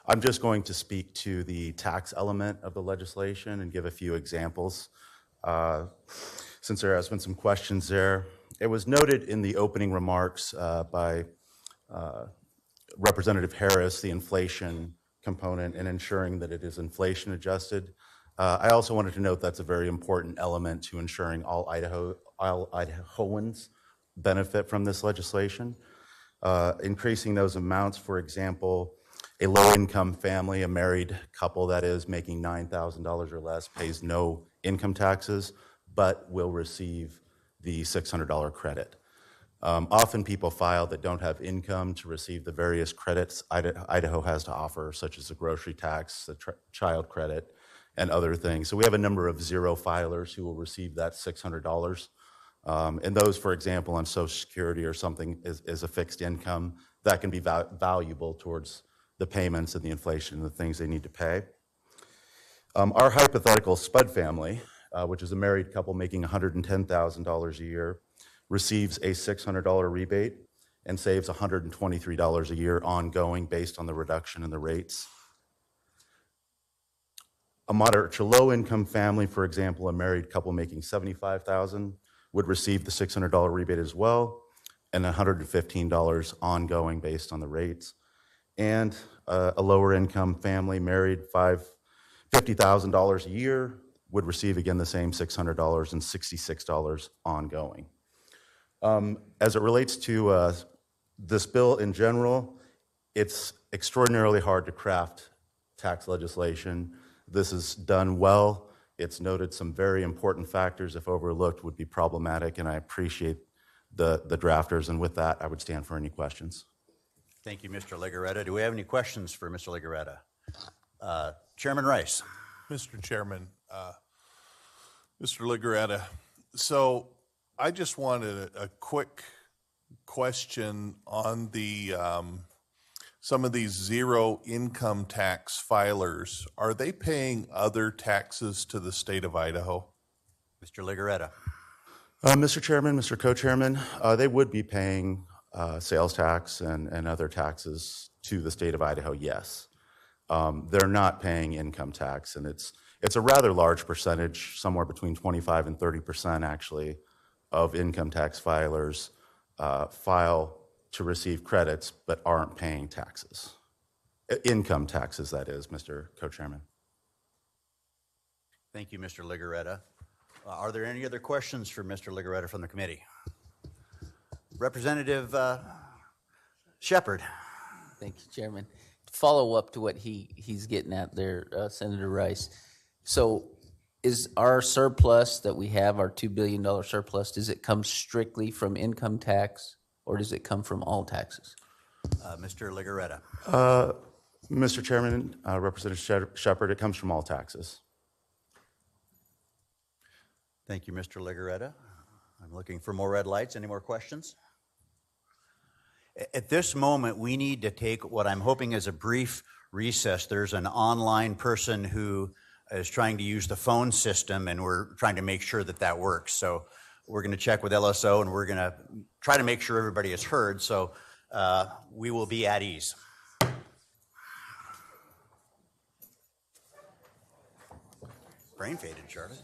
I'm just going to speak to the tax element of the legislation and give a few examples. Since there has been some questions there, it was noted in the opening remarks by Representative Harris, the inflation component and ensuring that it is inflation adjusted. I also wanted to note that's a very important element to ensuring all Idahoans benefit from this legislation. Increasing those amounts, for example, a low-income family, a married couple that is making $9,000 or less, pays no income taxes, but will receive the $600 credit. Often people file that don't have income to receive the various credits Idaho has to offer, such as the grocery tax, the child credit, and other things. So we have a number of zero filers who will receive that $600. And those, for example, on Social Security or something is a fixed income that can be valuable towards the payments and the inflation and the things they need to pay. Our hypothetical SPUD family, which is a married couple making $110,000 a year, receives a $600 rebate and saves $123 a year ongoing based on the reduction in the rates. A moderate to low income family, for example, a married couple making $75,000 would receive the $600 rebate as well and $115 ongoing based on the rates. And a lower income family married $50,000 a year would receive again the same $600 and $66 ongoing. As it relates to this bill in general, it's extraordinarily hard to craft tax legislation. This is done well. It's noted some very important factors, if overlooked, would be problematic, and I appreciate the drafters. And with that, I would stand for any questions. Thank you, Mr. Legaretta. Do we have any questions for Mr. Legaretta? Chairman Rice. Mr. Chairman, Mr. Legaretta, so I just wanted a quick question on the some of these zero income tax filers. Are they paying other taxes to the state of Idaho? Mr. Legaretta. Mr. Chairman, Mr. Co-Chairman, they would be paying sales tax and other taxes to the state of Idaho, yes. They're not paying income tax, and it's a rather large percentage, somewhere between 25 and 30% actually, of income tax filers file to receive credits but aren't paying taxes. Income taxes, that is, Mr. Co-Chairman. Thank you, Mr. Legaretta. Are there any other questions for Mr. Legaretta from the committee? Representative Shepard. Thank you, Chairman. To follow up to what he's getting at there, Senator Rice. So is our surplus that we have, our $2 billion surplus, does it come strictly from income tax or does it come from all taxes? Mr. Legaretta. Mr. Chairman, Representative Shepard, it comes from all taxes. Thank you, Mr. Legaretta. I'm looking for more red lights. Any more questions? At this moment, we need to take what I'm hoping is a brief recess. There's an online person who is trying to use the phone system, and we're trying to make sure that that works. So we're going to check with LSO, and we're going to try to make sure everybody is heard. So we will be at ease. Brain faded, Charlotte.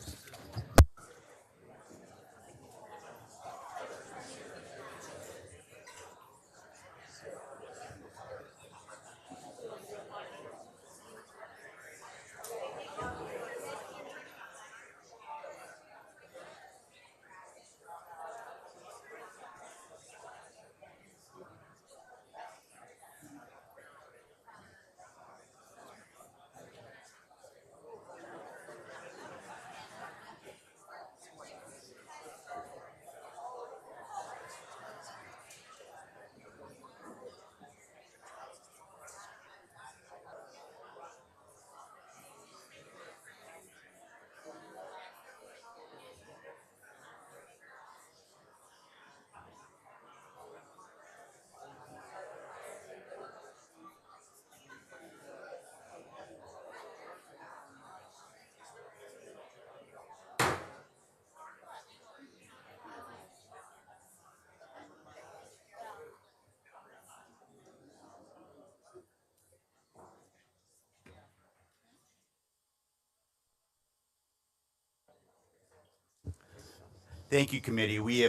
Thank you, committee. We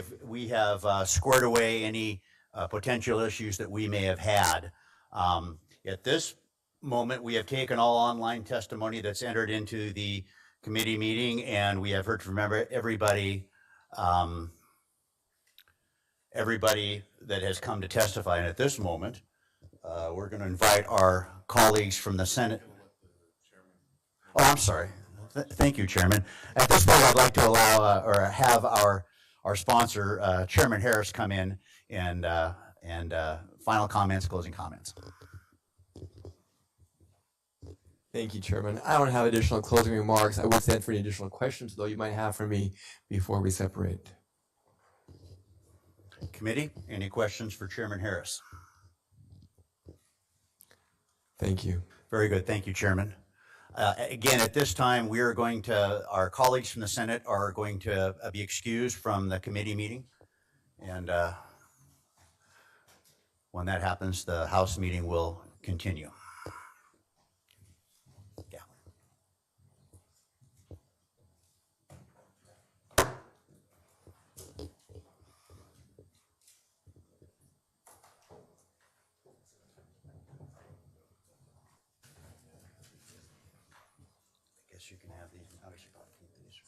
have squared away any potential issues that we may have had. At this moment, we have taken all online testimony that's entered into the committee meeting, and we have heard from everybody that has come to testify. And at this moment, we're going to invite our colleagues from the Senate. Oh, I'm sorry. Thank you, Chairman. At this point, I'd like to allow or have our sponsor, Chairman Harris, come in and final comments, closing comments. Thank you, Chairman. I don't have additional closing remarks. I would stand for any additional questions, though, you might have for me before we separate. Committee, any questions for Chairman Harris? Thank you. Very good. Thank you, Chairman. Again, at this time, we are going to, our colleagues from the Senate are going to be excused from the committee meeting. And when that happens, the House meeting will continue. Yeah. I guess you can have these. How does you keep these?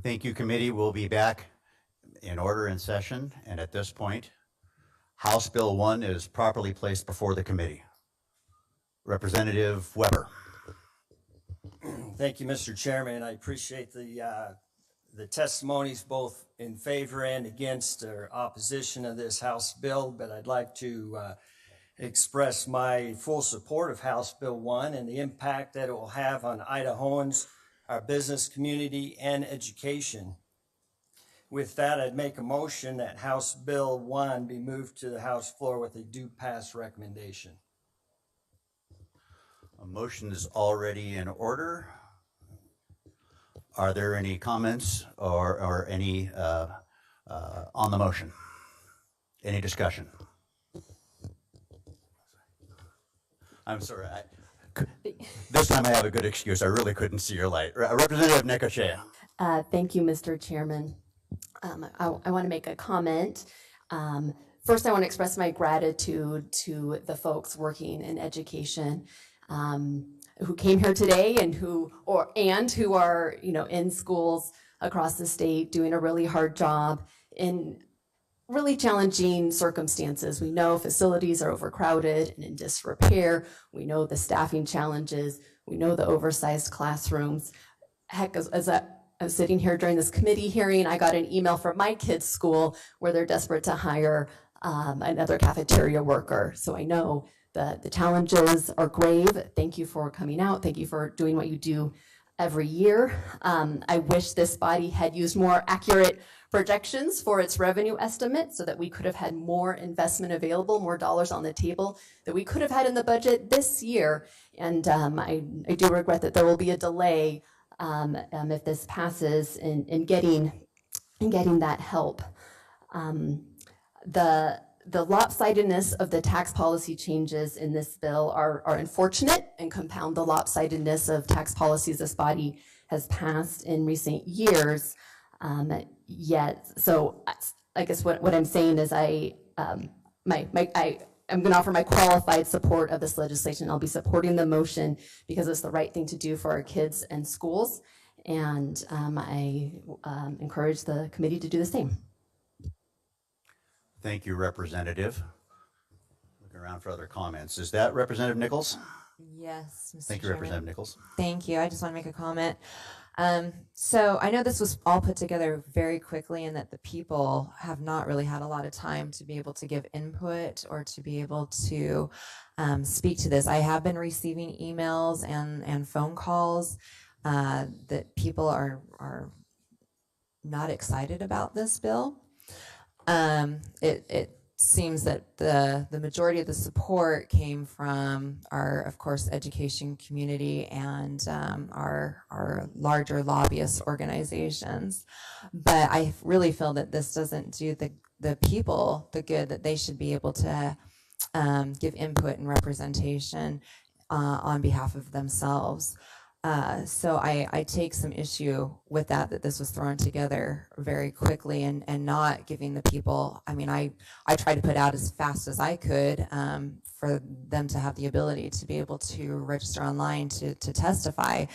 Thank you, committee. We'll be back in order in session. And at this point, House Bill 1 is properly placed before the committee. Representative Weber. Thank you, Mr. Chairman. I appreciate the testimonies both in favor and against or opposition of this House bill, but I'd like to express my full support of House Bill 1 and the impact that it will have on Idahoans, our business community, and education. With that, I'd make a motion that House Bill 1 be moved to the House floor with a due pass recommendation. A motion is already in order. Are there any comments or any on the motion? Any discussion? I'm sorry. This time I have a good excuse. I really couldn't see your light. Representative Necochea. Thank you, Mr. Chairman. I want to make a comment. First, I want to express my gratitude to the folks working in education who came here today and who are in schools across the state doing a really hard job in really challenging circumstances. We know facilities are overcrowded and in disrepair. We know the staffing challenges. We know the oversized classrooms. Heck, as I was sitting here during this committee hearing, I got an email from my kids' school where they're desperate to hire another cafeteria worker. So I know the challenges are grave. Thank you for coming out. Thank you for doing what you do every year. I wish this body had used more accurate projections for its revenue estimate so that we could have had more investment available, more dollars on the table that we could have had in the budget this year. And I do regret that there will be a delay if this passes in getting that help. The lopsidedness of the tax policy changes in this bill are unfortunate and compound the lopsidedness of tax policies this body has passed in recent years. So I guess what I'm saying is I'm going to offer my qualified support of this legislation. I'll be supporting the motion because it's the right thing to do for our kids and schools. And I encourage the committee to do the same. Thank you, Representative. Looking around for other comments. Is that Representative Nichols? Yes, Mr. Thank you, Chairman. Representative Nichols. Thank you. I just want to make a comment. So I know this was all put together very quickly and that the people have not really had a lot of time to be able to give input or to be able to speak to this. I have been receiving emails and phone calls that people are not excited about this bill. It seems that the majority of the support came from our, of course, education community and our larger lobbyist organizations. But I really feel that this doesn't do the people the good that they should be able to give input and representation on behalf of themselves. So I take some issue with that this was thrown together very quickly and not giving the people, I mean, I tried to put out as fast as I could for them to have the ability to be able to register online to testify.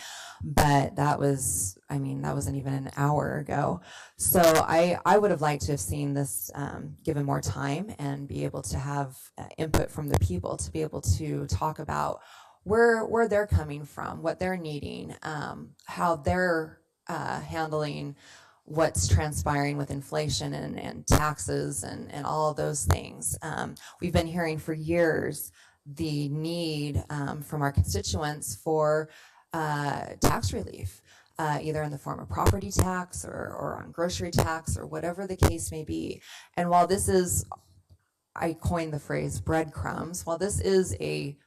But that wasn't even an hour ago. So I would have liked to have seen this given more time and be able to have input from the people to be able to talk about where they're coming from, what they're needing, how they're handling what's transpiring with inflation and taxes and all of those things. We've been hearing for years the need from our constituents for tax relief, either in the form of property tax or on grocery tax or whatever the case may be. And while this is, I coined the phrase breadcrumbs, while this is a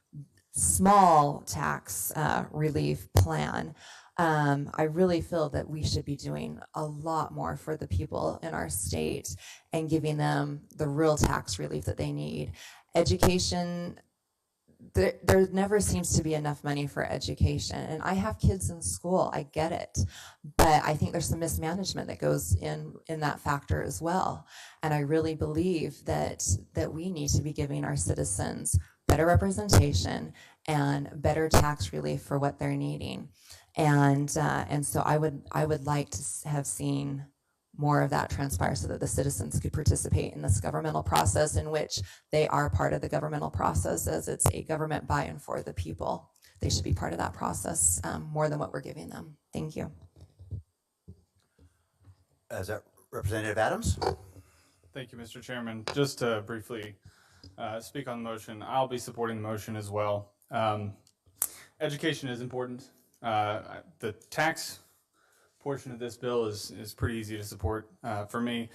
small tax relief plan, I really feel that we should be doing a lot more for the people in our state and giving them the real tax relief that they need. Education, there never seems to be enough money for education. And I have kids in school, I get it. But I think there's some mismanagement that goes in that factor as well. And I really believe that we need to be giving our citizens better representation and better tax relief for what they're needing. And so I would like to have seen more of that transpire so that the citizens could participate in this governmental process in which they are part of the governmental process as it's a government by and for the people. They should be part of that process more than what we're giving them. Thank you. Is that Representative Adams? Thank you, Mr. Chairman. Just to briefly speak on the motion, I'll be supporting the motion as well. Education is important. The tax portion of this bill is pretty easy to support for me.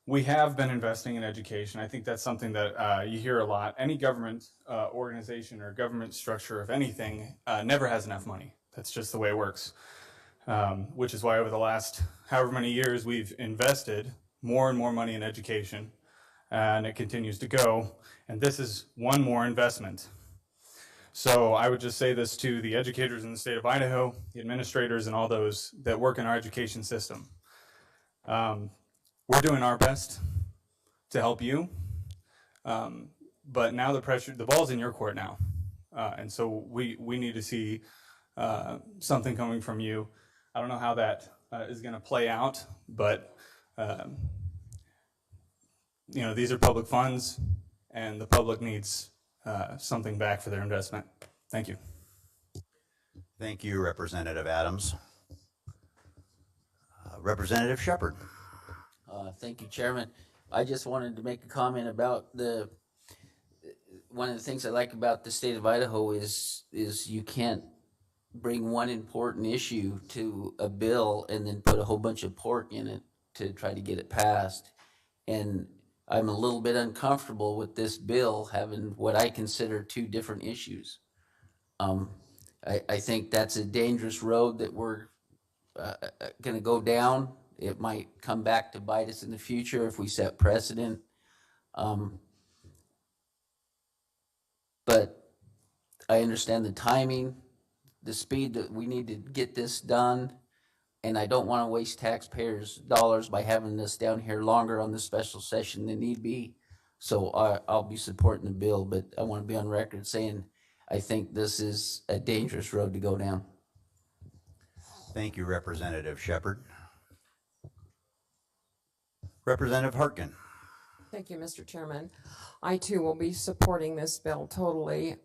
We have been investing in education. I think that's something that you hear a lot. Any government organization or government structure of anything never has enough money. That's just the way it works, which is why over the last however many years we've invested more and more money in education, and it continues to go. And this is one more investment. So I would just say this to the educators in the state of Idaho, the administrators, and all those that work in our education system. We're doing our best to help you, but now the ball's in your court now. And so we need to see something coming from you. I don't know how that is going to play out, but these are public funds, and the public needs something back for their investment. Thank you. Thank you, Representative Adams. Representative Shepard. Thank you, Chairman. I just wanted to make a comment about one of the things I like about the state of Idaho is you can't bring one important issue to a bill and then put a whole bunch of pork in it to try to get it passed. And I'm a little bit uncomfortable with this bill having what I consider two different issues. I think that's a dangerous road that we're going to go down. It might come back to bite us in the future if we set precedent. But I understand the timing, the speed that we need to get this done, and I don't want to waste taxpayers' dollars by having this down here longer on the special session than need be. So I'll be supporting the bill, but I want to be on record saying I think this is a dangerous road to go down. Thank you, Representative Shepherd. Representative Hartgen. Thank you, Mr. Chairman. I too will be supporting this bill totally.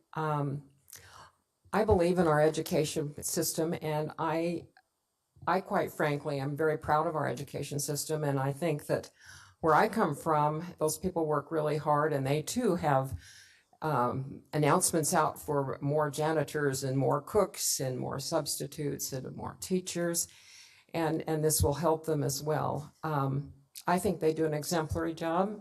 I believe in our education system, and I quite frankly am very proud of our education system, and I think that where I come from, those people work really hard, and they too have announcements out for more janitors and more cooks and more substitutes and more teachers, and this will help them as well. I think they do an exemplary job.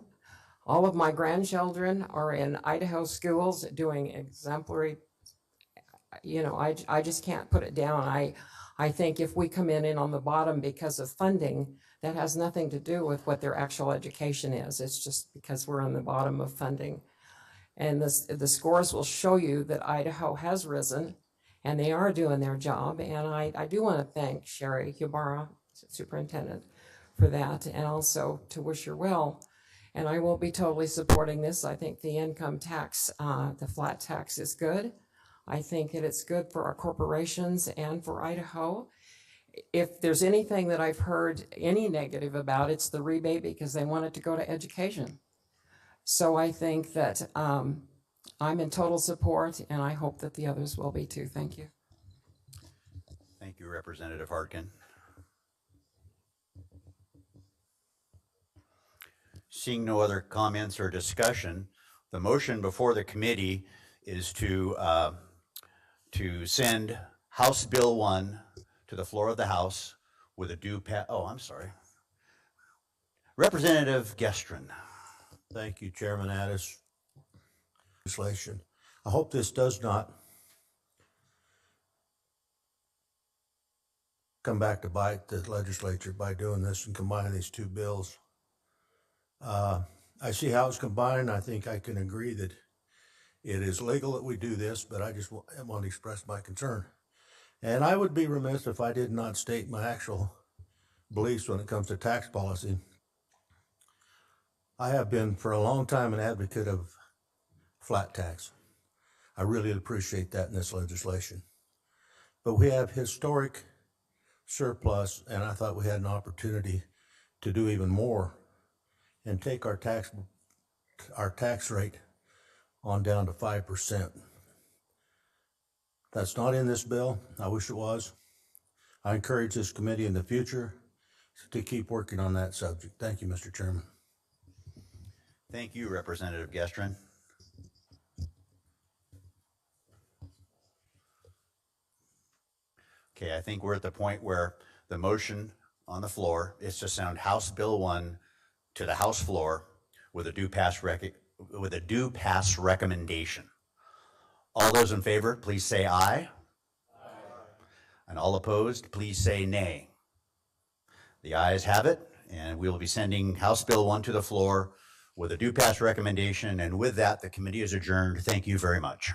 All of my grandchildren are in Idaho schools doing exemplary. You know, I just can't put it down. I think if we come in on the bottom because of funding, that has nothing to do with what their actual education is. It's just because we're on the bottom of funding. And the scores will show you that Idaho has risen and they are doing their job. And I do want to thank Sherry Ybarra, Superintendent, for that, and also to wish her well. And I will be totally supporting this. I think the income tax, the flat tax is good. I think that it's good for our corporations and for Idaho. If there's anything that I've heard any negative about, it's the rebate because they want it to go to education. So I think that I'm in total support, and I hope that the others will be too. Thank you. Thank you, Representative Hartgen. Seeing no other comments or discussion, the motion before the committee is to send House Bill 1 to the floor of the House with a due Representative Gestrin. Thank you, Chairman Addis. Legislation. I hope this does not come back to bite the legislature by doing this and combining these two bills. I see how it's combined. I think I can agree that it is legal that we do this, but I just want to express my concern. And I would be remiss if I did not state my actual beliefs when it comes to tax policy. I have been for a long time an advocate of flat tax. I really appreciate that in this legislation. But we have historic surplus, and I thought we had an opportunity to do even more and take our tax rate on down to 5%. That's not in this bill. I wish it was. I encourage this committee in the future to keep working on that subject. Thank you, Mr. Chairman. Thank you, Representative Gestrin. Okay, I think we're at the point where the motion on the floor is to send House Bill 1 to the House floor with a due pass recommendation. All those in favor, please say aye. Aye. And all opposed, please say nay. The ayes have it, and we will be sending House Bill 1 to the floor with a due pass recommendation. And with that, the committee is adjourned. Thank you very much.